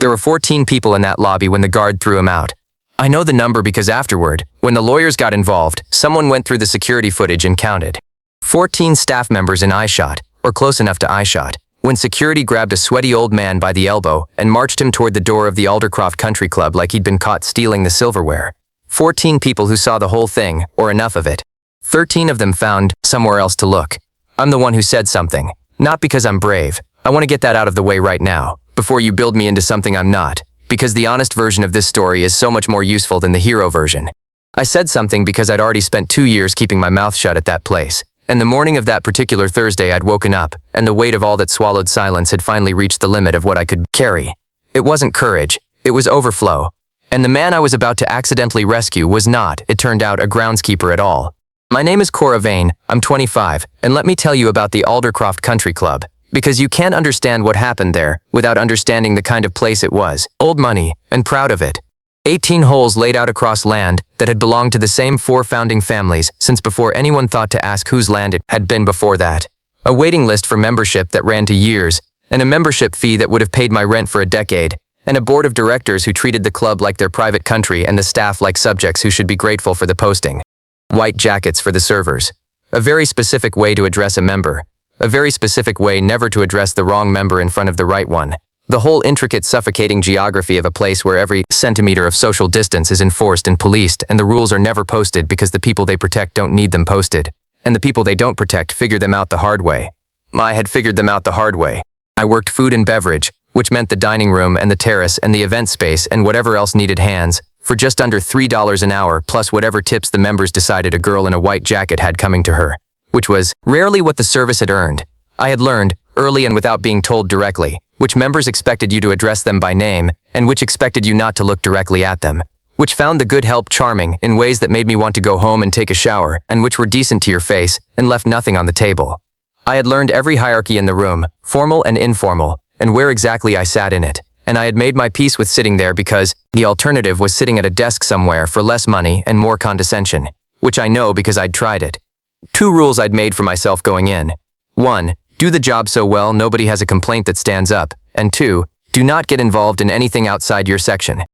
There were 14 people in that lobby when the guard threw him out. I know the number because afterward, when the lawyers got involved, someone went through the security footage and counted 14 staff members in eyeshot, or close enough to eyeshot, when security grabbed a sweaty old man by the elbow and marched him toward the door of the Aldercroft Country Club like he'd been caught stealing the silverware. 14 people who saw the whole thing, or enough of it. 13 of them found somewhere else to look. I'm the one who said something. Not because I'm brave. I want to get that out of the way right now, before you build me into something I'm not, because the honest version of this story is so much more useful than the hero version. I said something because I'd already spent 2 years keeping my mouth shut at that place. And the morning of that particular Thursday I'd woken up, and the weight of all that swallowed silence had finally reached the limit of what I could carry. It wasn't courage, it was overflow. And the man I was about to accidentally rescue was not, it turned out, a groundskeeper at all. My name is Cora Vane, I'm 25, and let me tell you about the Aldercroft Country Club, because you can't understand what happened there without understanding the kind of place it was. Old money, and proud of it. 18 holes laid out across land that had belonged to the same 4 founding families since before anyone thought to ask whose land it had been before that. A waiting list for membership that ran to years, and a membership fee that would have paid my rent for a decade, and a board of directors who treated the club like their private country and the staff like subjects who should be grateful for the posting. White jackets for the servers. A very specific way to address a member. A very specific way never to address the wrong member in front of the right one. The whole intricate suffocating geography of a place where every centimeter of social distance is enforced and policed and the rules are never posted because the people they protect don't need them posted. And the people they don't protect figure them out the hard way. I had figured them out the hard way. I worked food and beverage, which meant the dining room and the terrace and the event space and whatever else needed hands, for just under $3 an hour plus whatever tips the members decided a girl in a white jacket had coming to her. Which was rarely what the service had earned. I had learned, early and without being told directly, which members expected you to address them by name, and which expected you not to look directly at them, which found the good help charming in ways that made me want to go home and take a shower, and which were decent to your face, and left nothing on the table. I had learned every hierarchy in the room, formal and informal, and where exactly I sat in it, and I had made my peace with sitting there because the alternative was sitting at a desk somewhere for less money and more condescension, which I know because I'd tried it. 2 rules I'd made for myself going in. 1. Do the job so well nobody has a complaint that stands up, and 2. Do not get involved in anything outside your section.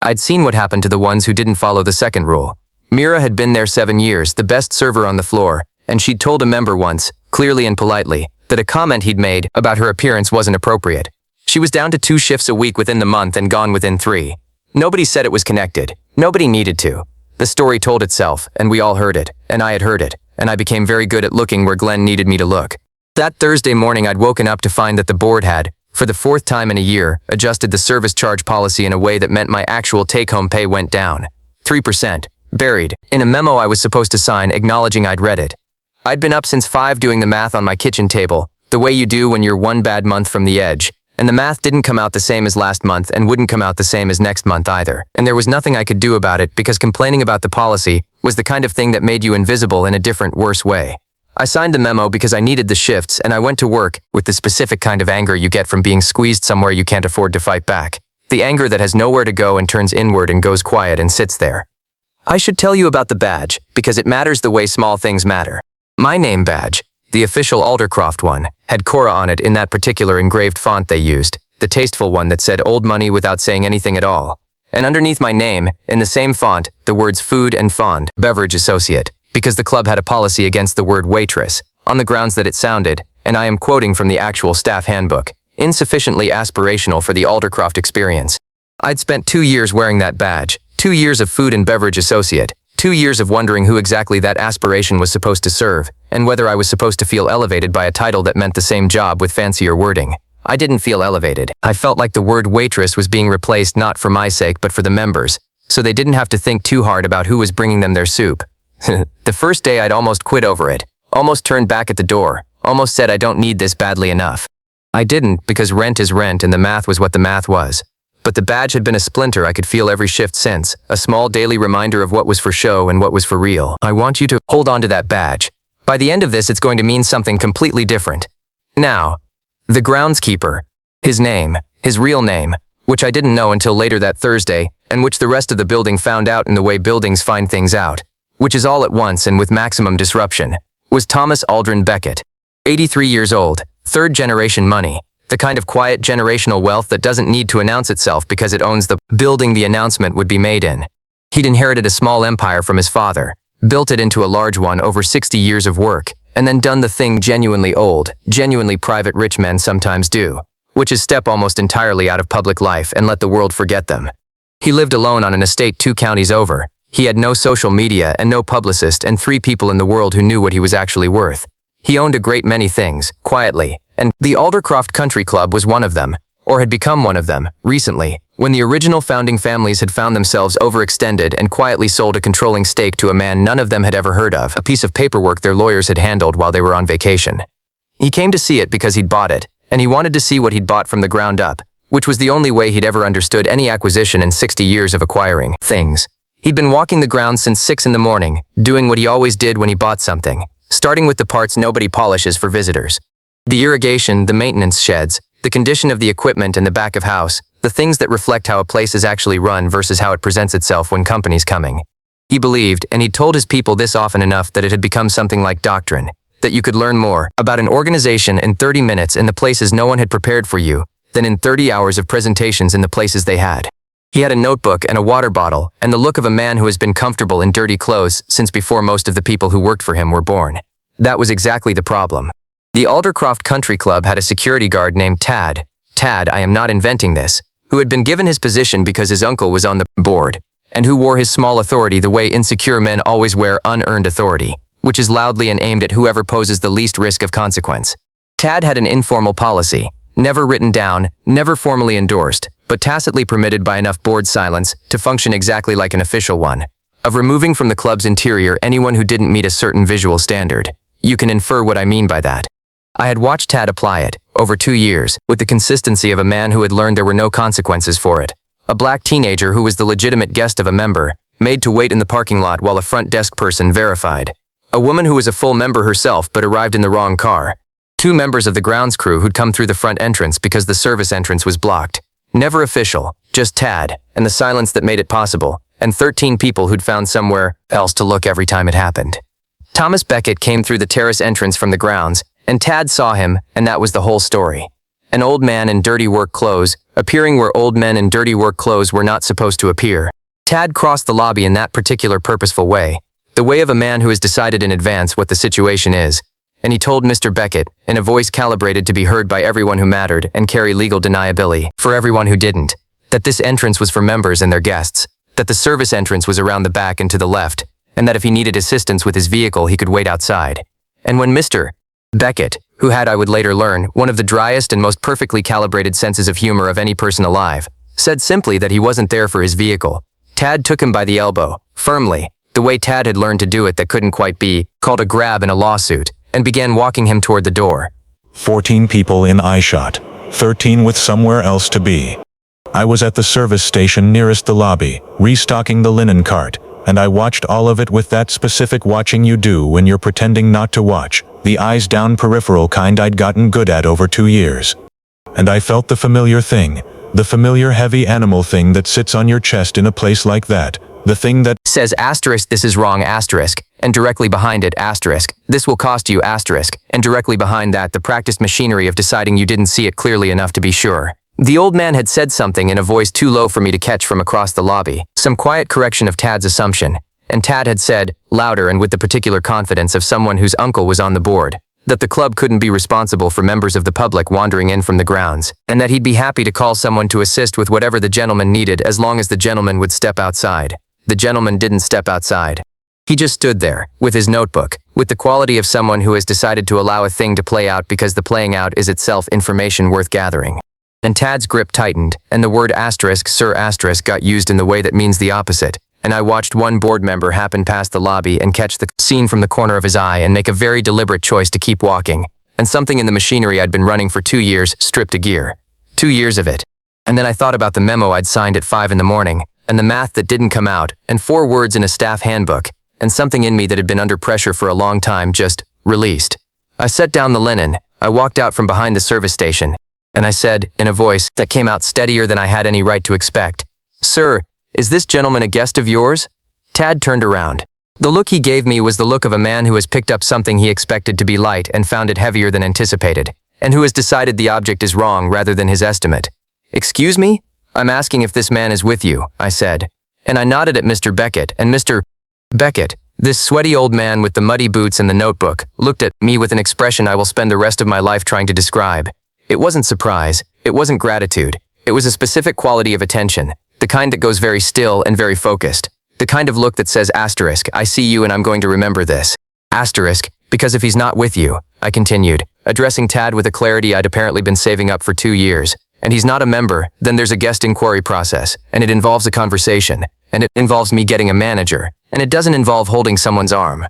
I'd seen what happened to the ones who didn't follow the second rule. Mira had been there 7 years, the best server on the floor, and she'd told a member once, clearly and politely, that a comment he'd made about her appearance wasn't appropriate. She was down to 2 shifts a week within the month and gone within 3. Nobody said it was connected. Nobody needed to. The story told itself, and we all heard it, and I had heard it, and I became very good at looking where Glenn needed me to look. That Thursday morning I'd woken up to find that the board had, for the 4th time in a year, adjusted the service charge policy in a way that meant my actual take-home pay went down. 3%, buried, in a memo I was supposed to sign acknowledging I'd read it. I'd been up since 5 doing the math on my kitchen table, the way you do when you're 1 bad month from the edge, and the math didn't come out the same as last month and wouldn't come out the same as next month either, and there was nothing I could do about it because complaining about the policy was the kind of thing that made you invisible in a different, worse way. I signed the memo because I needed the shifts and I went to work with the specific kind of anger you get from being squeezed somewhere you can't afford to fight back. The anger that has nowhere to go and turns inward and goes quiet and sits there. I should tell you about the badge, because it matters the way small things matter. My name badge, the official Aldercroft one, had Cora on it in that particular engraved font they used, the tasteful one that said old money without saying anything at all. And underneath my name, in the same font, the words food and fond, beverage associate, because the club had a policy against the word waitress, on the grounds that it sounded, and I am quoting from the actual staff handbook, insufficiently aspirational for the Aldercroft experience. I'd spent 2 years wearing that badge, 2 years of food and beverage associate, 2 years of wondering who exactly that aspiration was supposed to serve, and whether I was supposed to feel elevated by a title that meant the same job with fancier wording. I didn't feel elevated. I felt like the word waitress was being replaced not for my sake but for the members, so they didn't have to think too hard about who was bringing them their soup. The first day I'd almost quit over it, almost turned back at the door, almost said I don't need this badly enough. I didn't because rent is rent and the math was what the math was. But the badge had been a splinter I could feel every shift since, a small daily reminder of what was for show and what was for real. I want you to hold on to that badge. By the end of this it's going to mean something completely different. Now, the groundskeeper, his name, his real name, which I didn't know until later that Thursday, and which the rest of the building found out in the way buildings find things out, which is all at once and with maximum disruption, was Thomas Aldrin Beckett. 83 years old, 3rd generation money, The kind of quiet generational wealth that doesn't need to announce itself because it owns the building the announcement would be made in. He'd inherited a small empire from his father, built it into a large one over 60 years of work, and then done the thing genuinely old, genuinely private rich men sometimes do, which is step almost entirely out of public life and let the world forget them. He lived alone on an estate 2 counties over. He had no social media and no publicist and 3 people in the world who knew what he was actually worth. He owned a great many things, quietly, and the Aldercroft Country Club was one of them, or had become one of them, recently, when the original founding families had found themselves overextended and quietly sold a controlling stake to a man none of them had ever heard of, a piece of paperwork their lawyers had handled while they were on vacation. He came to see it because he'd bought it, and he wanted to see what he'd bought from the ground up, which was the only way he'd ever understood any acquisition in 60 years of acquiring things. He'd been walking the grounds since 6 in the morning, doing what he always did when he bought something, starting with the parts nobody polishes for visitors. The irrigation, the maintenance sheds, the condition of the equipment and the back of house, the things that reflect how a place is actually run versus how it presents itself when company's coming. He believed, and he'd told his people this often enough that it had become something like doctrine, that you could learn more about an organization in 30 minutes in the places no one had prepared for you than in 30 hours of presentations in the places they had. He had a notebook and a water bottle and the look of a man who has been comfortable in dirty clothes since before most of the people who worked for him were born. That was exactly the problem. The Aldercroft Country Club had a security guard named Tad. Tad, I am not inventing this, who had been given his position because his uncle was on the board, and who wore his small authority the way insecure men always wear unearned authority, which is loudly and aimed at whoever poses the least risk of consequence. Tad had an informal policy, never written down, never formally endorsed, but tacitly permitted by enough board silence to function exactly like an official one, of removing from the club's interior anyone who didn't meet a certain visual standard. You can infer what I mean by that. I had watched Tad apply it, over 2 years, with the consistency of a man who had learned there were no consequences for it. A black teenager who was the legitimate guest of a member, made to wait in the parking lot while a front desk person verified. A woman who was a full member herself but arrived in the wrong car. 2 members of the grounds crew who'd come through the front entrance because the service entrance was blocked. Never official, just Tad, and the silence that made it possible, and 13 people who'd found somewhere else to look every time it happened. Thomas Beckett came through the terrace entrance from the grounds, and Tad saw him, and that was the whole story. An old man in dirty work clothes, appearing where old men in dirty work clothes were not supposed to appear. Tad crossed the lobby in that particular purposeful way, the way of a man who has decided in advance what the situation is, and he told Mr. Beckett, in a voice calibrated to be heard by everyone who mattered and carry legal deniability for everyone who didn't, that this entrance was for members and their guests, that the service entrance was around the back and to the left, and that if he needed assistance with his vehicle he could wait outside. And when Mr. Beckett, who had, I would later learn, one of the driest and most perfectly calibrated senses of humor of any person alive, said simply that he wasn't there for his vehicle, Tad took him by the elbow, firmly, the way Tad had learned to do it that couldn't quite be called a grab in a lawsuit, and began walking him toward the door. 14 people in eyeshot, 13 with somewhere else to be. I was at the service station nearest the lobby, restocking the linen cart, and I watched all of it with that specific watching you do when you're pretending not to watch, the eyes down peripheral kind I'd gotten good at over 2 years. And I felt the familiar thing, the familiar heavy animal thing that sits on your chest in a place like that, the thing that says asterisk this is wrong asterisk, and directly behind it asterisk, this will cost you asterisk, and directly behind that the practiced machinery of deciding you didn't see it clearly enough to be sure. The old man had said something in a voice too low for me to catch from across the lobby, some quiet correction of Tad's assumption, and Tad had said, louder and with the particular confidence of someone whose uncle was on the board, that the club couldn't be responsible for members of the public wandering in from the grounds, and that he'd be happy to call someone to assist with whatever the gentleman needed as long as the gentleman would step outside. The gentleman didn't step outside. He just stood there, with his notebook, with the quality of someone who has decided to allow a thing to play out because the playing out is itself information worth gathering. And Tad's grip tightened, and the word asterisk sir asterisk got used in the way that means the opposite, and I watched one board member happen past the lobby and catch the scene from the corner of his eye and make a very deliberate choice to keep walking, and something in the machinery I'd been running for 2 years stripped a gear. 2 years of it. And then I thought about the memo I'd signed at 5 in the morning, and the math that didn't come out, and 4 words in a staff handbook, and something in me that had been under pressure for a long time just released. I set down the linen, I walked out from behind the service station, and I said, in a voice that came out steadier than I had any right to expect, "Sir, is this gentleman a guest of yours?" Tad turned around. The look he gave me was the look of a man who has picked up something he expected to be light and found it heavier than anticipated, and who has decided the object is wrong rather than his estimate. Excuse me? I'm asking if this man is with you, I said. And I nodded at Mr. Beckett, and Mr. Beckett, this sweaty old man with the muddy boots and the notebook, looked at me with an expression I will spend the rest of my life trying to describe. It wasn't surprise, it wasn't gratitude, it was a specific quality of attention, the kind that goes very still and very focused. The kind of look that says asterisk, I see you and I'm going to remember this. Asterisk, because if he's not with you, I continued, addressing Tad with a clarity I'd apparently been saving up for 2 years, and he's not a member, then there's a guest inquiry process, and it involves a conversation, and it involves me getting a manager, and it doesn't involve holding someone's arm.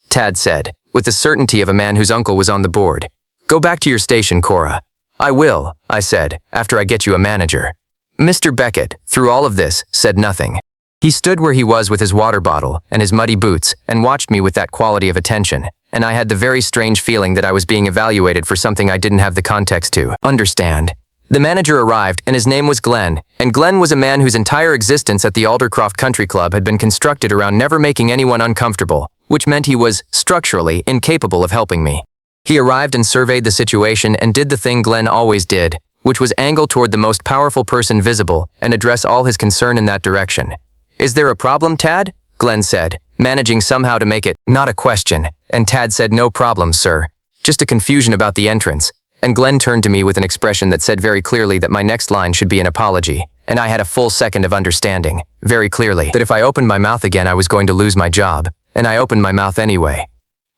Tad said, with the certainty of a man whose uncle was on the board. Go back to your station, Cora. I will, I said, after I get you a manager. Mr. Beckett, through all of this, said nothing. He stood where he was with his water bottle and his muddy boots and watched me with that quality of attention, and I had the very strange feeling that I was being evaluated for something I didn't have the context to understand. The manager arrived, and his name was Glenn, and Glenn was a man whose entire existence at the Aldercroft Country Club had been constructed around never making anyone uncomfortable, which meant he was, structurally, incapable of helping me. He arrived and surveyed the situation and did the thing Glenn always did, which was angle toward the most powerful person visible and address all his concern in that direction. Is there a problem, Tad? Glenn said, managing somehow to make it not a question, and Tad said no problem, sir. Just a confusion about the entrance. And Glenn turned to me with an expression that said very clearly that my next line should be an apology, and I had a full second of understanding, very clearly, that if I opened my mouth again I was going to lose my job, and I opened my mouth anyway.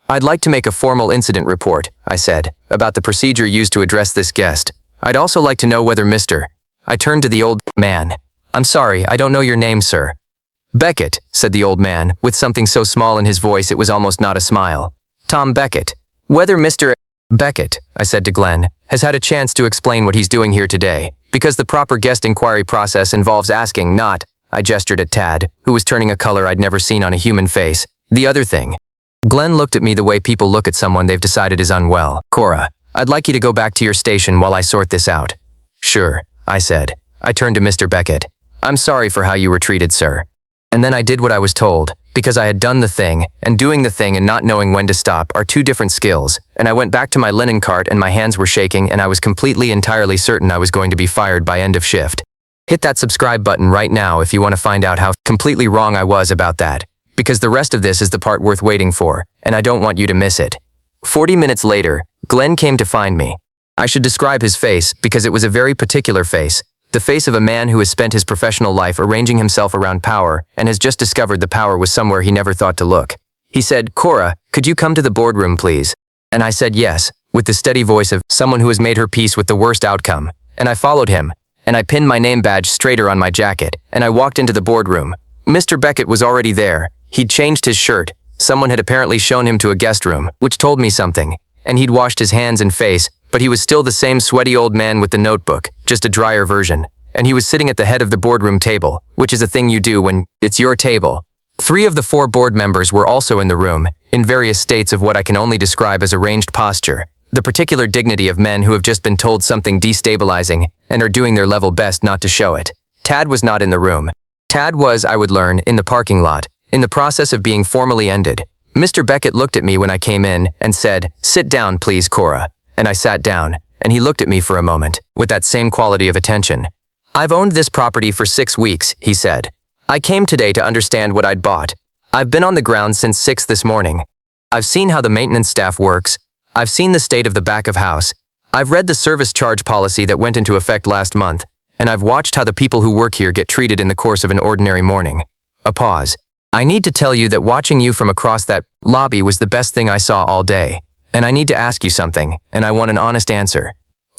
I'd like to make a formal incident report, I said, about the procedure used to address this guest. I'd also like to know whether Mr. I turned to the old man. I'm sorry, I don't know your name, sir. Beckett, said the old man, with something so small in his voice it was almost not a smile. Tom Beckett. Whether Mr. Beckett, I said to Glenn, has had a chance to explain what he's doing here today, because the proper guest inquiry process involves asking not, I gestured at Tad, who was turning a color I'd never seen on a human face, the other thing. Glenn looked at me the way people look at someone they've decided is unwell. Cora, I'd like you to go back to your station while I sort this out. Sure, I said. I turned to Mr. Beckett. I'm sorry for how you were treated, sir. And then I did what I was told, because I had done the thing, and doing the thing and not knowing when to stop are two different skills, and I went back to my linen cart and my hands were shaking and I was entirely certain I was going to be fired by end of shift. Hit that subscribe button right now if you want to find out how completely wrong I was about that, because the rest of this is the part worth waiting for, and I don't want you to miss it. 40 minutes later, Glenn came to find me. I should describe his face because it was a very particular face. The face of a man who has spent his professional life arranging himself around power and has just discovered the power was somewhere he never thought to look. He said, Cora, could you come to the boardroom, please? And I said yes, with the steady voice of someone who has made her peace with the worst outcome. And I followed him, and I pinned my name badge straighter on my jacket, and I walked into the boardroom. Mr. Beckett was already there. He'd changed his shirt. Someone had apparently shown him to a guest room, which told me something. And he'd washed his hands and face, but he was still the same sweaty old man with the notebook, just a drier version. And he was sitting at the head of the boardroom table, which is a thing you do when it's your table. 3 of the 4 board members were also in the room, in various states of what I can only describe as arranged posture, the particular dignity of men who have just been told something destabilizing and are doing their level best not to show it. Tad was not in the room. Tad was, I would learn, in the parking lot, in the process of being formally ended. Mr. Beckett looked at me when I came in and said, "Sit down, please, Cora." And I sat down, and he looked at me for a moment, with that same quality of attention. "I've owned this property for 6 weeks," he said. "I came today to understand what I'd bought. I've been on the ground since 6 this morning. I've seen how the maintenance staff works. I've seen the state of the back of house. I've read the service charge policy that went into effect last month, and I've watched how the people who work here get treated in the course of an ordinary morning." A pause. "I need to tell you that watching you from across that lobby was the best thing I saw all day. And I need to ask you something, and I want an honest answer."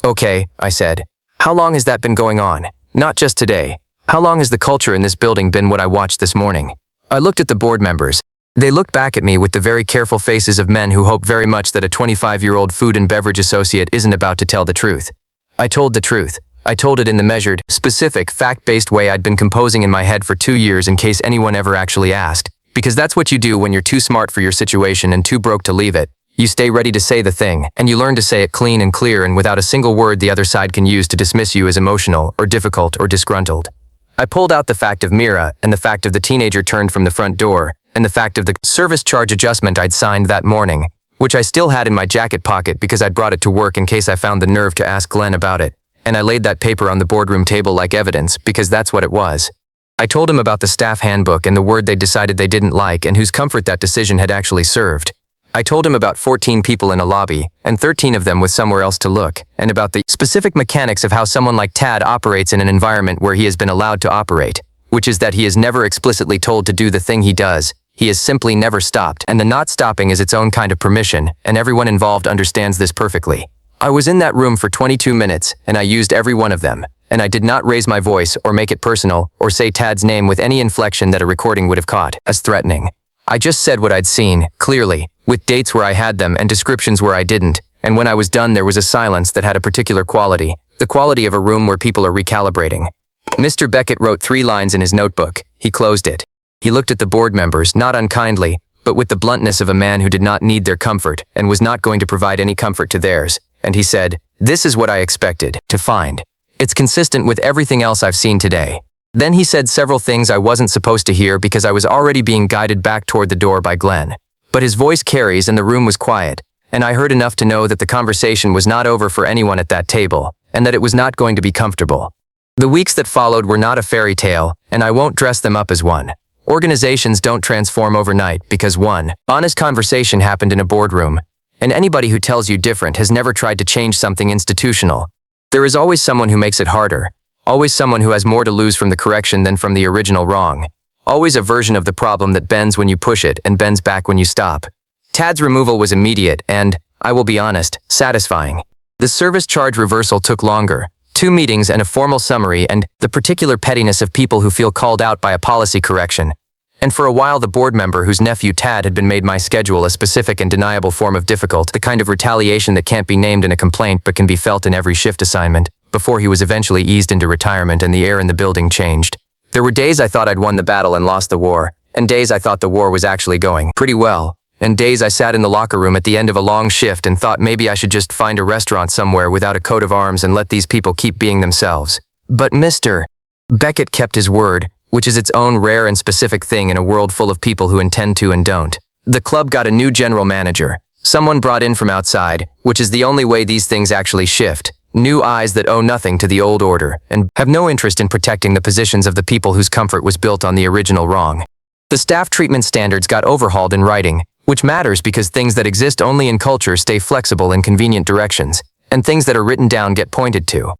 "Okay," I said. "How long has that been going on? Not just today. How long has the culture in this building been what I watched this morning?" I looked at the board members. They looked back at me with the very careful faces of men who hope very much that a 25-year-old food and beverage associate isn't about to tell the truth. I told the truth. I told it in the measured, specific, fact-based way I'd been composing in my head for 2 years in case anyone ever actually asked. Because that's what you do when you're too smart for your situation and too broke to leave it. You stay ready to say the thing, and you learn to say it clean and clear and without a single word the other side can use to dismiss you as emotional or difficult or disgruntled. I pulled out the fact of Mira and the fact of the teenager turned from the front door and the fact of the service charge adjustment I'd signed that morning, which I still had in my jacket pocket because I'd brought it to work in case I found the nerve to ask Glenn about it, and I laid that paper on the boardroom table like evidence because that's what it was. I told him about the staff handbook and the word they decided they didn't like and whose comfort that decision had actually served. I told him about 14 people in a lobby, and 13 of them with somewhere else to look, and about the specific mechanics of how someone like Tad operates in an environment where he has been allowed to operate, which is that he is never explicitly told to do the thing he does. He is simply never stopped, and the not stopping is its own kind of permission, and everyone involved understands this perfectly. I was in that room for 22 minutes, and I used every one of them, and I did not raise my voice or make it personal or say Tad's name with any inflection that a recording would have caught as threatening. I just said what I'd seen, clearly, with dates where I had them and descriptions where I didn't, and when I was done there was a silence that had a particular quality, the quality of a room where people are recalibrating. Mr. Beckett wrote 3 lines in his notebook. He closed it. He looked at the board members, not unkindly, but with the bluntness of a man who did not need their comfort and was not going to provide any comfort to theirs, and he said, "This is what I expected to find. It's consistent with everything else I've seen today." Then he said several things I wasn't supposed to hear because I was already being guided back toward the door by Glenn. But his voice carries and the room was quiet, and I heard enough to know that the conversation was not over for anyone at that table, and that it was not going to be comfortable. The weeks that followed were not a fairy tale, and I won't dress them up as one. Organizations don't transform overnight because one honest conversation happened in a boardroom, and anybody who tells you different has never tried to change something institutional. There is always someone who makes it harder. Always someone who has more to lose from the correction than from the original wrong. Always a version of the problem that bends when you push it and bends back when you stop. Tad's removal was immediate and, I will be honest, satisfying. The service charge reversal took longer. 2 meetings and a formal summary and the particular pettiness of people who feel called out by a policy correction. And for a while the board member whose nephew Tad had been made my schedule a specific and deniable form of difficult, the kind of retaliation that can't be named in a complaint but can be felt in every shift assignment, before he was eventually eased into retirement and the air in the building changed. There were days I thought I'd won the battle and lost the war, and days I thought the war was actually going pretty well, and days I sat in the locker room at the end of a long shift and thought maybe I should just find a restaurant somewhere without a coat of arms and let these people keep being themselves. But Mr. Beckett kept his word, which is its own rare and specific thing in a world full of people who intend to and don't. The club got a new general manager, someone brought in from outside, which is the only way these things actually shift. New eyes that owe nothing to the old order and have no interest in protecting the positions of the people whose comfort was built on the original wrong. The staff treatment standards got overhauled in writing, which matters because things that exist only in culture stay flexible in convenient directions, and things that are written down get pointed to.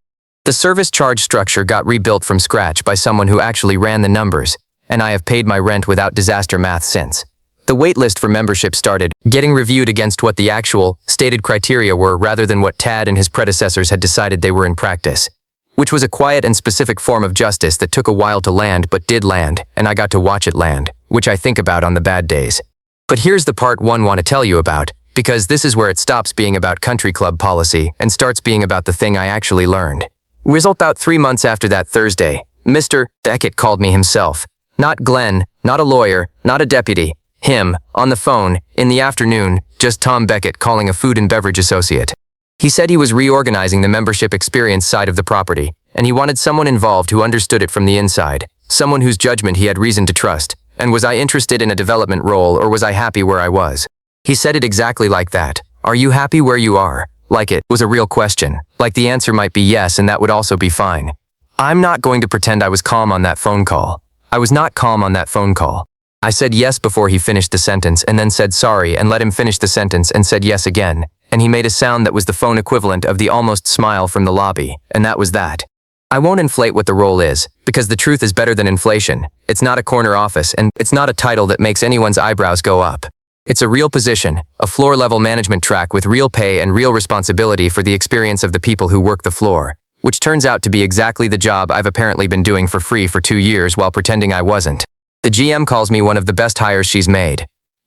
The service charge structure got rebuilt from scratch by someone who actually ran the numbers, and I have paid my rent without disaster math since. The wait list for membership started getting reviewed against what the actual, stated criteria were rather than what Tad and his predecessors had decided they were in practice, which was a quiet and specific form of justice that took a while to land but did land, and I got to watch it land, which I think about on the bad days. But here's the part one want to tell you about, because this is where it stops being about country club policy and starts being about the thing I actually learned. About 3 months after that Thursday, Mr. Beckett called me himself. Not Glenn, not a lawyer, not a deputy. Him, on the phone, in the afternoon, just Tom Beckett calling a food and beverage associate. He said he was reorganizing the membership experience side of the property, and he wanted someone involved who understood it from the inside, someone whose judgment he had reason to trust, and was I interested in a development role or was I happy where I was? He said it exactly like that. Are you happy where you are? Like it was a real question, like the answer might be yes and that would also be fine. I'm not going to pretend I was calm on that phone call. I was not calm on that phone call. I said yes before he finished the sentence and then said sorry and let him finish the sentence and said yes again, and he made a sound that was the phone equivalent of the almost smile from the lobby, and that was that. I won't inflate what the role is, because the truth is better than inflation. It's not a corner office and it's not a title that makes anyone's eyebrows go up. It's a real position, a floor-level management track with real pay and real responsibility for the experience of the people who work the floor, which turns out to be exactly the job I've apparently been doing for free for 2 years while pretending I wasn't. The GM calls me one of the best hires she's made.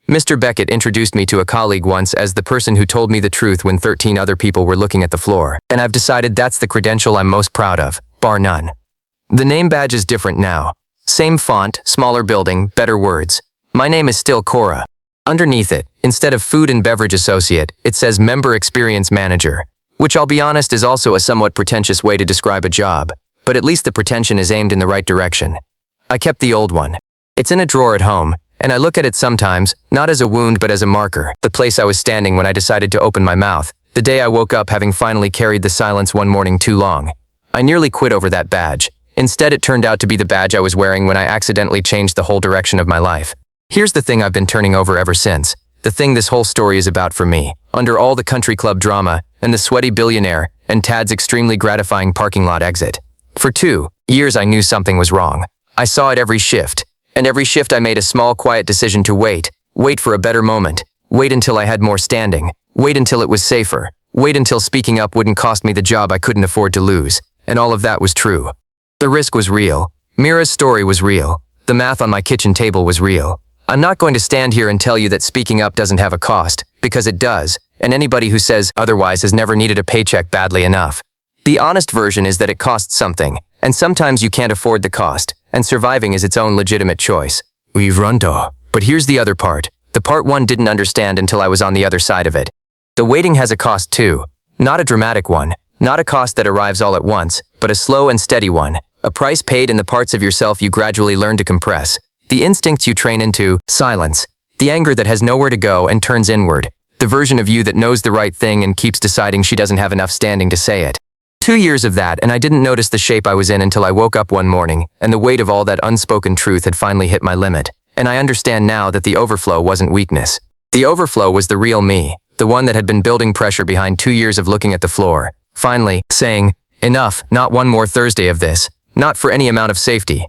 Mr. Beckett introduced me to a colleague once as the person who told me the truth when 13 other people were looking at the floor, and I've decided that's the credential I'm most proud of, bar none. The name badge is different now. Same font, smaller building, better words. My name is still Cora. Underneath it, instead of food and beverage associate, it says member experience manager, which I'll be honest is also a somewhat pretentious way to describe a job, but at least the pretension is aimed in the right direction. I kept the old one. It's in a drawer at home, And I look at it sometimes, not as a wound but as a marker, the place I was standing when I decided to open my mouth, the day I woke up having finally carried the silence one morning too long. I nearly quit over that badge. Instead, it turned out to be the badge I was wearing when I accidentally changed the whole direction of my life. Here's the thing I've been turning over ever since. The thing this whole story is about for me. Under all the country club drama, and the sweaty billionaire, and Tad's extremely gratifying parking lot exit. For 2 years I knew something was wrong. I saw it every shift. And every shift I made a small quiet decision to wait. Wait for a better moment. Wait until I had more standing. Wait until it was safer. Wait until speaking up wouldn't cost me the job I couldn't afford to lose. And all of that was true. The risk was real. Mira's story was real. The math on my kitchen table was real. I'm not going to stand here and tell you that speaking up doesn't have a cost, because it does, and anybody who says otherwise has never needed a paycheck badly enough. The honest version is that it costs something, and sometimes you can't afford the cost, and surviving is its own legitimate choice. We've run to. But here's the other part. The part one didn't understand until I was on the other side of it. The waiting has a cost too. Not a dramatic one. Not a cost that arrives all at once, but a slow and steady one. A price paid in the parts of yourself you gradually learn to compress. The instincts you train into silence. The anger that has nowhere to go and turns inward. The version of you that knows the right thing and keeps deciding she doesn't have enough standing to say it. 2 years of that, and I didn't notice the shape I was in until I woke up one morning, and the weight of all that unspoken truth had finally hit my limit. And I understand now that the overflow wasn't weakness. The overflow was the real me, the one that had been building pressure behind 2 years of looking at the floor. Finally, saying, enough, not one more Thursday of this. Not for any amount of safety.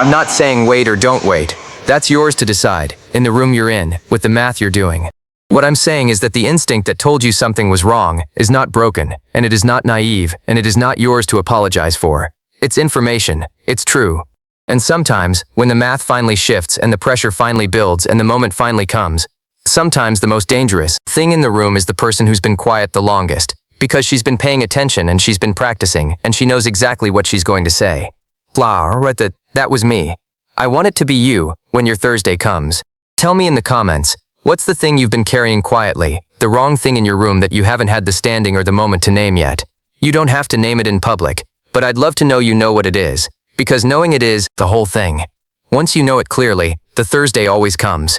I'm not saying wait or don't wait. That's yours to decide, in the room you're in, with the math you're doing. What I'm saying is that the instinct that told you something was wrong is not broken, and it is not naive, and it is not yours to apologize for. It's information. It's true. And sometimes, when the math finally shifts and the pressure finally builds and the moment finally comes, sometimes the most dangerous thing in the room is the person who's been quiet the longest, because she's been paying attention and she's been practicing and she knows exactly what she's going to say. Flower, that was me. I want it to be you when your Thursday comes. Tell me in the comments, what's the thing you've been carrying quietly, the wrong thing in your room that you haven't had the standing or the moment to name yet? You don't have to name it in public, but I'd love to know you know what it is, because knowing it is the whole thing. Once you know it clearly, the Thursday always comes.